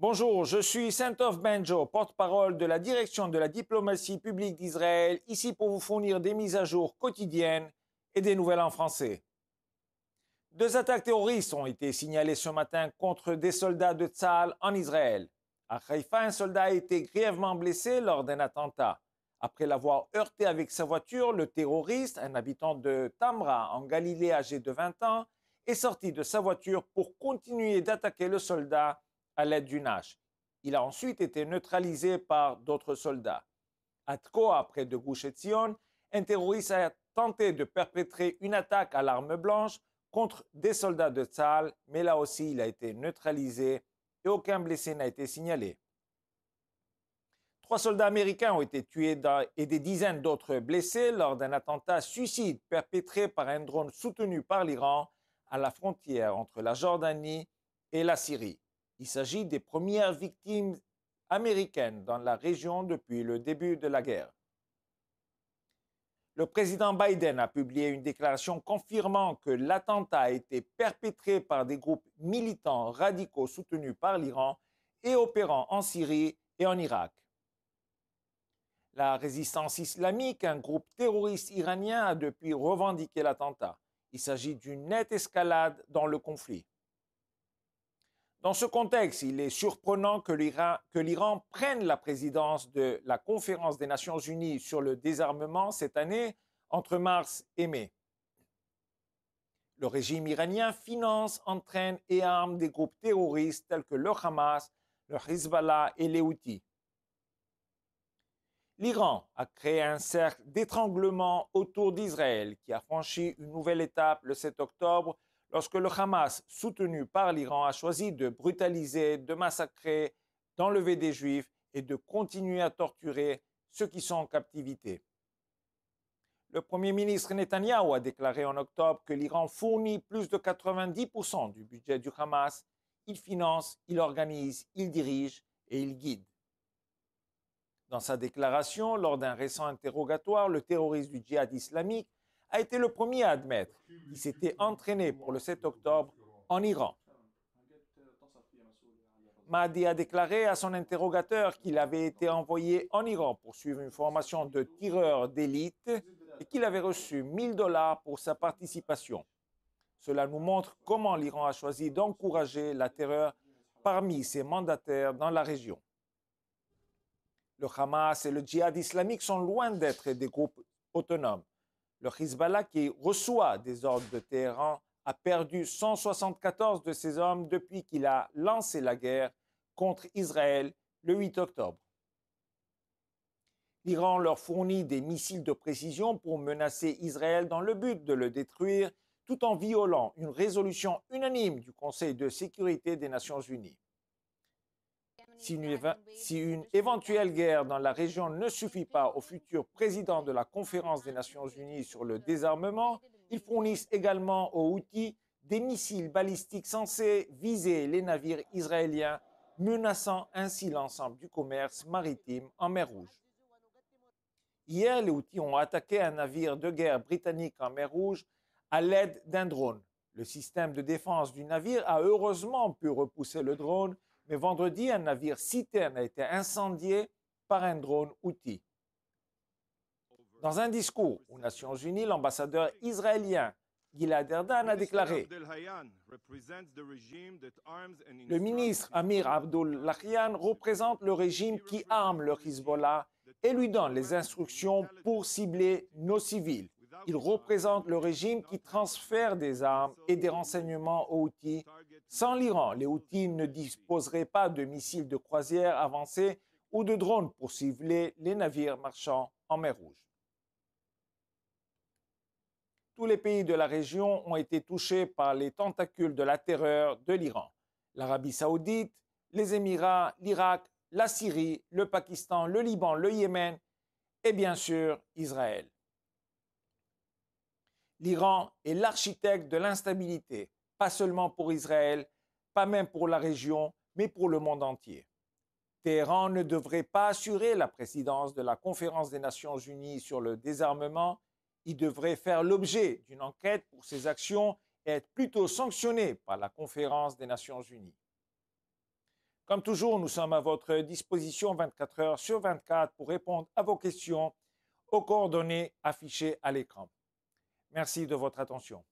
Bonjour, je suis Saint-Off Benjo, porte-parole de la direction de la diplomatie publique d'Israël, ici pour vous fournir des mises à jour quotidiennes et des nouvelles en français. 2 attaques terroristes ont été signalées ce matin contre des soldats de Tzahal en Israël. À Haïfa, un soldat a été grièvement blessé lors d'un attentat. Après l'avoir heurté avec sa voiture, le terroriste, un habitant de Tamra en Galilée âgé de 20 ans, est sorti de sa voiture pour continuer d'attaquer le soldat à l'aide d'une hache. Il a ensuite été neutralisé par d'autres soldats. À Tkoa, près de Gush Etzion, un terroriste a tenté de perpétrer une attaque à l'arme blanche contre des soldats de Tzahal, mais là aussi il a été neutralisé et aucun blessé n'a été signalé. 3 soldats américains ont été tués et des dizaines d'autres blessés lors d'un attentat suicide perpétré par un drone soutenu par l'Iran à la frontière entre la Jordanie et la Syrie. Il s'agit des premières victimes américaines dans la région depuis le début de la guerre. Le président Biden a publié une déclaration confirmant que l'attentat a été perpétré par des groupes militants radicaux soutenus par l'Iran et opérant en Syrie et en Irak. La résistance islamique, un groupe terroriste iranien, a depuis revendiqué l'attentat. Il s'agit d'une nette escalade dans le conflit. Dans ce contexte, il est surprenant que l'Iran prenne la présidence de la Conférence des Nations Unies sur le désarmement cette année, entre mars et mai. Le régime iranien finance, entraîne et arme des groupes terroristes tels que le Hamas, le Hezbollah et les Houthis. L'Iran a créé un cercle d'étranglement autour d'Israël qui a franchi une nouvelle étape le 7 octobre lorsque le Hamas, soutenu par l'Iran, a choisi de brutaliser, de massacrer, d'enlever des Juifs et de continuer à torturer ceux qui sont en captivité. Le Premier ministre Netanyahou a déclaré en octobre que l'Iran fournit plus de 90% du budget du Hamas. Il finance, il organise, il dirige et il guide. Dans sa déclaration, lors d'un récent interrogatoire, le terroriste du djihad islamique a été le premier à admettre qu'il s'était entraîné pour le 7 octobre en Iran. Mahdi a déclaré à son interrogateur qu'il avait été envoyé en Iran pour suivre une formation de tireur d'élite et qu'il avait reçu $1000 pour sa participation. Cela nous montre comment l'Iran a choisi d'encourager la terreur parmi ses mandataires dans la région. Le Hamas et le djihad islamique sont loin d'être des groupes autonomes. Le Hezbollah, qui reçoit des ordres de Téhéran, a perdu 174 de ses hommes depuis qu'il a lancé la guerre contre Israël le 8 octobre. L'Iran leur fournit des missiles de précision pour menacer Israël dans le but de le détruire, tout en violant une résolution unanime du Conseil de sécurité des Nations Unies. Si une éventuelle guerre dans la région ne suffit pas au futur président de la Conférence des Nations Unies sur le désarmement, ils fournissent également aux Houthis des missiles balistiques censés viser les navires israéliens, menaçant ainsi l'ensemble du commerce maritime en mer Rouge. Hier, les Houthis ont attaqué un navire de guerre britannique en mer Rouge à l'aide d'un drone. Le système de défense du navire a heureusement pu repousser le drone, mais vendredi, un navire citerne a été incendié par un drone Houthi. Dans un discours aux Nations Unies, l'ambassadeur israélien Gilad Erdan a déclaré: le ministre Amir Abdollahian représente le régime qui arme le Hezbollah et lui donne les instructions pour cibler nos civils. Il représente le régime qui transfère des armes et des renseignements aux Houthis. Sans l'Iran, les Houthis ne disposeraient pas de missiles de croisière avancés ou de drones pour cibler les navires marchands en mer Rouge. Tous les pays de la région ont été touchés par les tentacules de la terreur de l'Iran. L'Arabie saoudite, les Émirats, l'Irak, la Syrie, le Pakistan, le Liban, le Yémen et bien sûr Israël. L'Iran est l'architecte de l'instabilité, pas seulement pour Israël, pas même pour la région, mais pour le monde entier. Téhéran ne devrait pas assurer la présidence de la Conférence des Nations Unies sur le désarmement. Il devrait faire l'objet d'une enquête pour ses actions et être plutôt sanctionné par la Conférence des Nations Unies. Comme toujours, nous sommes à votre disposition 24 heures sur 24 pour répondre à vos questions aux coordonnées affichées à l'écran. Merci de votre attention.